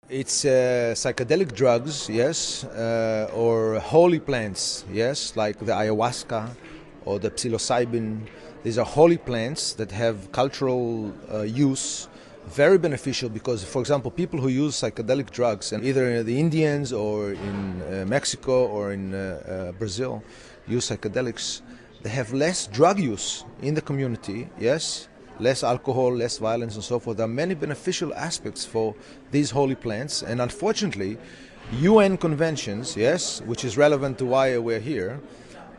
It's psychedelic drugs, yes, or holy plants, yes, like the ayahuasca or the psilocybin. These are holy plants that have cultural use, very beneficial because, for example, people who use psychedelic drugs, and either the Indians or in Mexico or in Brazil, use psychedelics, they have less drug use in the community, yes, less alcohol, less violence, and so forth. There are many beneficial aspects for these holy plants, and unfortunately, UN conventions, yes, which is relevant to why we're here,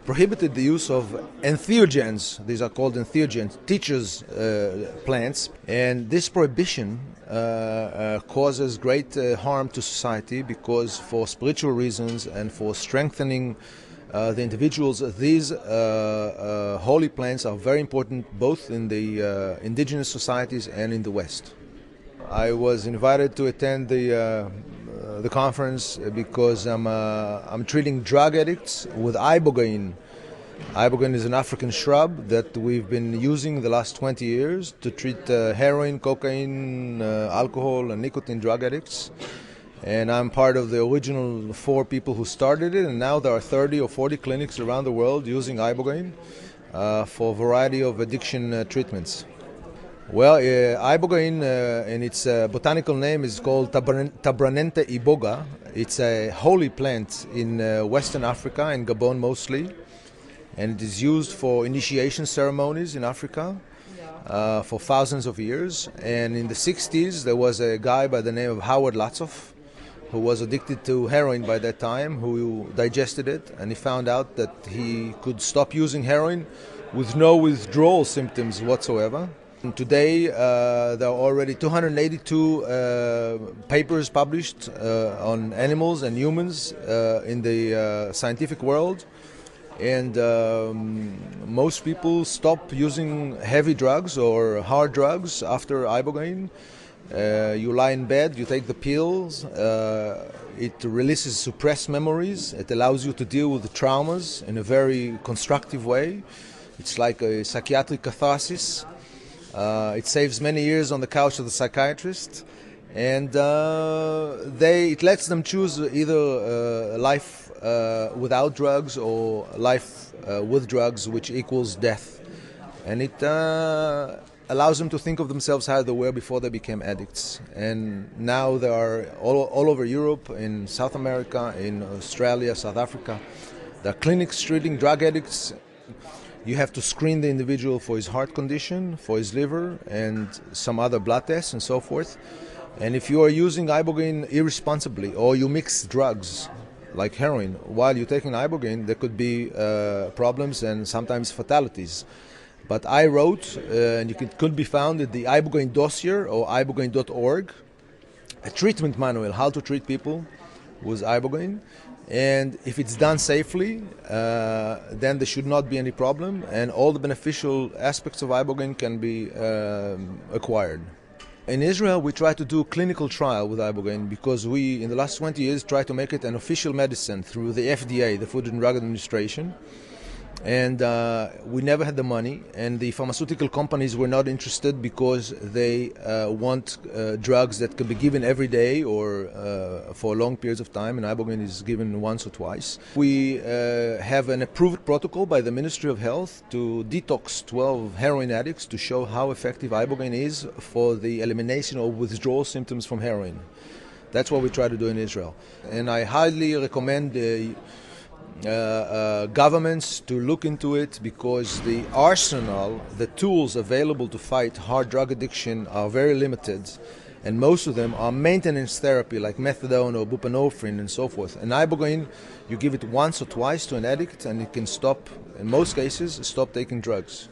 prohibited the use of entheogens. These are called entheogens, teachers' plants, and this prohibition causes great harm to society because, for spiritual reasons and for strengthening the individuals, these holy plants are very important both in the indigenous societies and in the West. I was invited to attend the conference because I'm treating drug addicts with Ibogaine. Ibogaine is an African shrub that we've been using the last 20 years to treat heroin, cocaine, alcohol, and nicotine drug addicts. And I'm part of the original 4 people who started it, and now there are 30 or 40 clinics around the world using Ibogaine for a variety of addiction treatments. Well, Ibogaine, in its botanical name, is called Tabranente iboga. It's a holy plant in Western Africa, in Gabon mostly, and it is used for initiation ceremonies in Africa for thousands of years. And in the 60s, there was a guy by the name of Howard Latzoff, who was addicted to heroin by that time, who digested it, and he found out that he could stop using heroin with no withdrawal symptoms whatsoever. And today, there are already 282 papers published on animals and humans in the scientific world. And most people stop using heavy drugs or hard drugs after Ibogaine. You lie in bed, you take the pills, it releases suppressed memories, it allows you to deal with the traumas in a very constructive way. It's like a psychiatric catharsis. It saves many years on the couch of the psychiatrist, and it lets them choose either life without drugs or life with drugs, which equals death. And it allows them to think of themselves how they were before they became addicts. And now there are all over Europe, in South America, in Australia, South Africa, there are clinics treating drug addicts. You have to screen the individual for his heart condition, for his liver, and some other blood tests and so forth. And if you are using Ibogaine irresponsibly, or you mix drugs like heroin while you're taking Ibogaine, there could be problems and sometimes fatalities. But I wrote, and it could be found at the Ibogaine dossier or ibogaine.org, a treatment manual, how to treat people with Ibogaine. And if it's done safely, then there should not be any problem, and all the beneficial aspects of Ibogaine can be acquired. In Israel, we try to do a clinical trial with Ibogaine because we, in the last 20 years, try to make it an official medicine through the FDA, the Food and Drug Administration. And we never had the money, and the pharmaceutical companies were not interested because they want drugs that can be given every day or for long periods of time, and Ibogaine is given once or twice. We have an approved protocol by the Ministry of Health to detox 12 heroin addicts to show how effective Ibogaine is for the elimination of withdrawal symptoms from heroin. That's what we try to do in Israel. And I highly recommend governments to look into it because the arsenal, the tools available to fight hard drug addiction are very limited, and most of them are maintenance therapy like methadone or buprenorphine and so forth. And Ibogaine, you give it once or twice to an addict and it can stop, in most cases, stop taking drugs.